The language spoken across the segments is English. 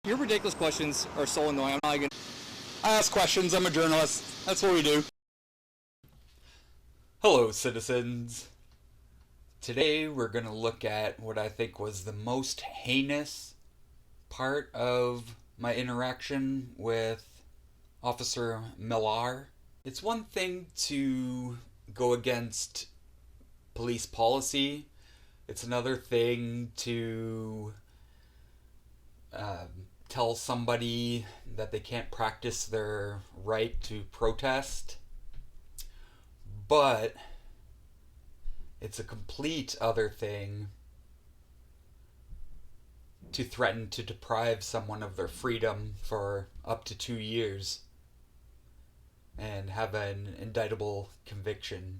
Your ridiculous questions are so annoying. I'm not gonna. I ask questions. I'm a journalist. That's what we do. Hello, citizens. Today we're going to look at what I think was the most heinous part of my interaction with Officer Millar. It's one thing to go against police policy. It's another thing to tell somebody that they can't practice their right to protest. But it's a complete other thing to threaten to deprive someone of their freedom for up to 2 years and have an indictable conviction.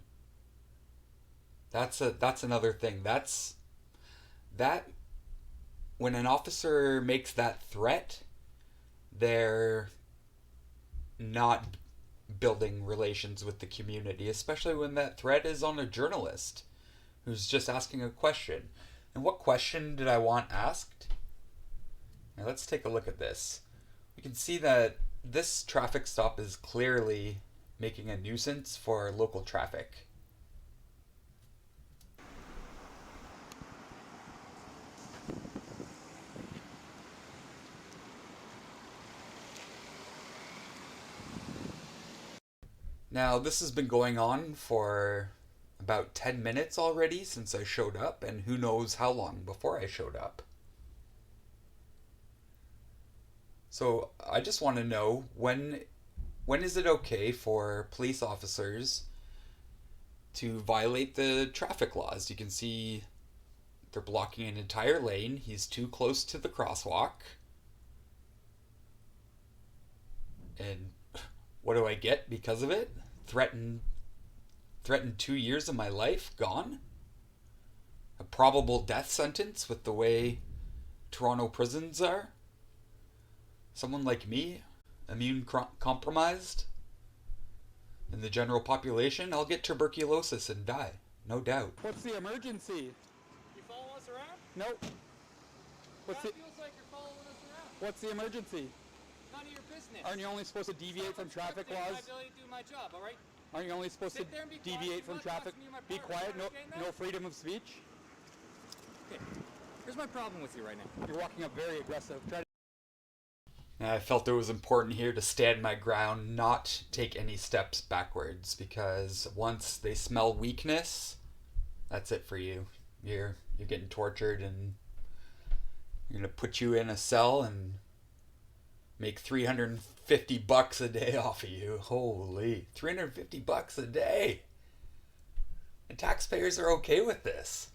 That's another thing. That when an officer makes that threat, they're not building relations with the community, especially when that threat is on a journalist who's just asking a question. And what question did I want asked? Now let's take a look at this. We can see that this traffic stop is clearly making a nuisance for local traffic. Now, this has been going on for about 10 minutes already since I showed up, and who knows how long before I showed up. So, I just want to know when is it okay for police officers to violate the traffic laws? You can see they're blocking an entire lane. He's too close to the crosswalk. And what do I get because of it? Threatened 2 years of my life gone? A probable death sentence with the way Toronto prisons are? Someone like me, immune compromised? In the general population, I'll get tuberculosis and die, no doubt. What's the emergency? You follow us around? Nope. That feels like you're following us around. What's the emergency? None of your business. Aren't you only supposed to deviate from traffic Obstructing laws? my ability to do my job, all right? Aren't you only supposed to Sit there and be quiet. deviate Do from not talk traffic? to me in my Be parlor. quiet. You understand that? No freedom of speech. Okay. Here's my problem with you right now. You're walking up very aggressive. Try to. And I felt it was important here to stand my ground, not take any steps backwards, because once they smell weakness, that's it for you. You're getting tortured, and you're gonna put you in a cell and make $350 a day off of you. Holy, $350 a day. And taxpayers are okay with this.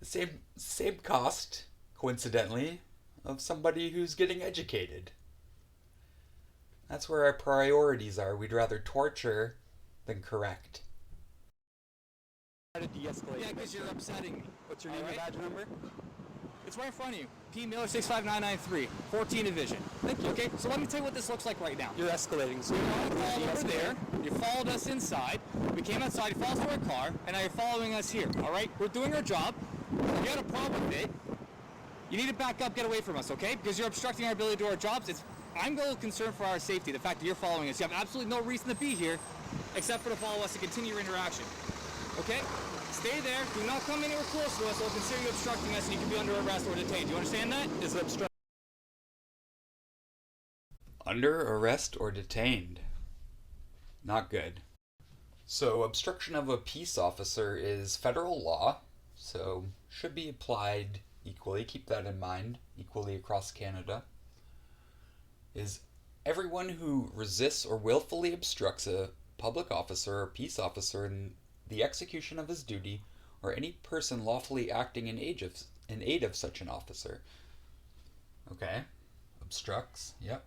The same cost, coincidentally, of somebody who's getting educated. That's where our priorities are. We'd rather torture than correct. Try to de-escalate. Yeah, because you're upsetting me. What's your name and badge number? It's right in front of you. P. Miller 65993, 14 Division. Thank you. Okay, so let me tell you what this looks like right now. You're escalating. So You followed over there, you followed us inside, we came outside, you followed us to our car, and now you're following us here, all right? We're doing our job. You had a problem with it. You need to back up, get away from us, okay? Because you're obstructing our ability to do our jobs. I'm a little concerned for our safety, the fact that you're following us. You have absolutely no reason to be here except for to follow us to continue your interaction, okay? Stay there. Do not come anywhere close to us. We'll consider you obstructing us, and you can be under arrest or detained. Do you understand that? Is it obstruct? Under arrest or detained. Not good. So, obstruction of a peace officer is federal law, so should be applied equally. Keep that in mind, equally across Canada. Is everyone who resists or willfully obstructs a public officer or peace officer in the execution of his duty, or any person lawfully acting in aid of such an officer. Okay. Obstructs, yep.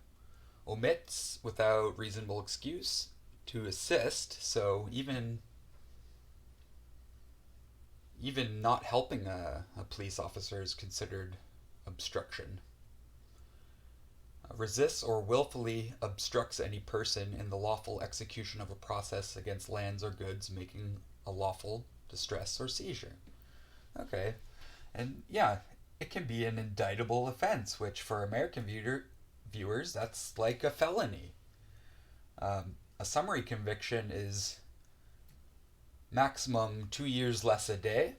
Omits without reasonable excuse to assist, so even not helping a police officer is considered obstruction. Resists or willfully obstructs any person in the lawful execution of a process against lands or goods making a lawful distress or seizure. Okay. And yeah, it can be an indictable offense, which for American viewers, that's like a felony. A summary conviction is maximum 2 years less a day.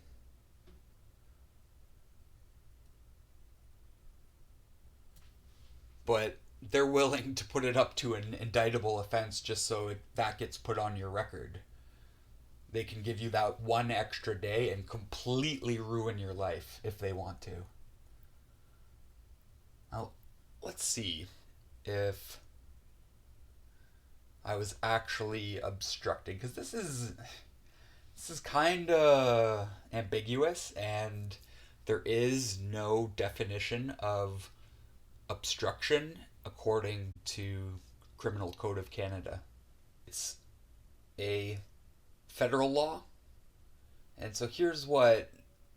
But they're willing to put it up to an indictable offense just so that gets put on your record. They can give you that one extra day and completely ruin your life if they want to. Now, let's see if I was actually obstructing, because this is kind of ambiguous, and there is no definition of obstruction according to Criminal Code of Canada. It's a federal law, and so here's what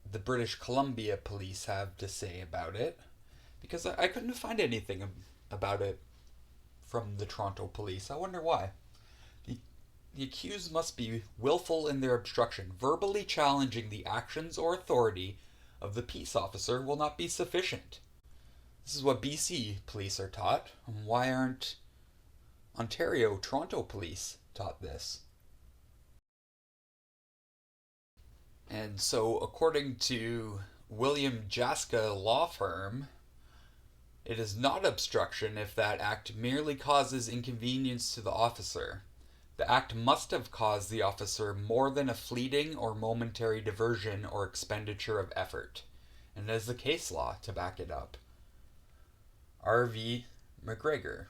the British Columbia police have to say about it, because I couldn't find anything about it from the Toronto police. I wonder why. The accused must be willful in their obstruction. Verbally challenging the actions or authority of the peace officer will not be sufficient. This is what BC police are taught. Why aren't Ontario, Toronto police taught this? And so, according to William Jaska law firm, it is not obstruction if that act merely causes inconvenience to the officer. The act must have caused the officer more than a fleeting or momentary diversion or expenditure of effort. And there's the case law to back it up. R.V. McGregor.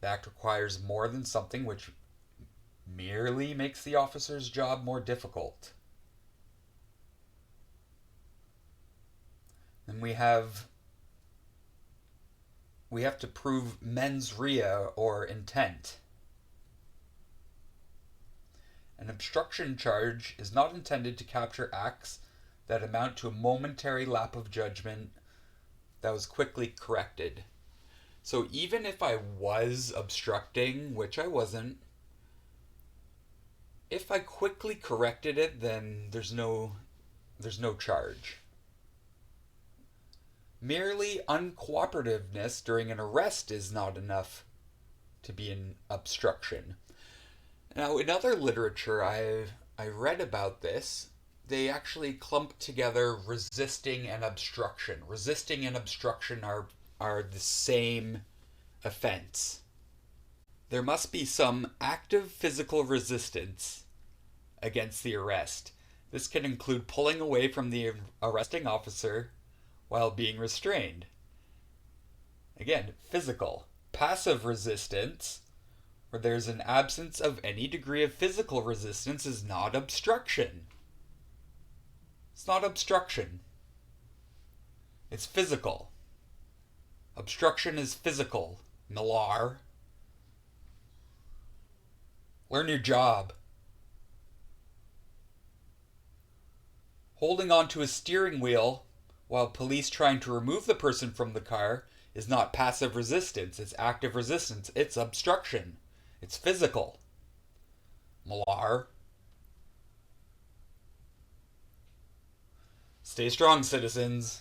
The act requires more than something which merely makes the officer's job more difficult. Then we have to prove mens rea or intent. An obstruction charge is not intended to capture acts that amount to a momentary lapse of judgment that was quickly corrected. So even if I was obstructing, which I wasn't, if I quickly corrected it, then there's no charge. Merely uncooperativeness during an arrest is not enough to be an obstruction. Now, in other literature I read about this, they actually clump together resisting and obstruction. Resisting and obstruction are the same offense. There must be some active physical resistance against the arrest. This can include pulling away from the arresting officer while being restrained. Again, physical. Passive resistance, where there's an absence of any degree of physical resistance, is not obstruction. It's not obstruction. It's physical. Obstruction is physical. Millar. Learn your job. Holding onto a steering wheel while police trying to remove the person from the car is not passive resistance, it's active resistance. It's obstruction. It's physical. Millar. Stay strong, citizens.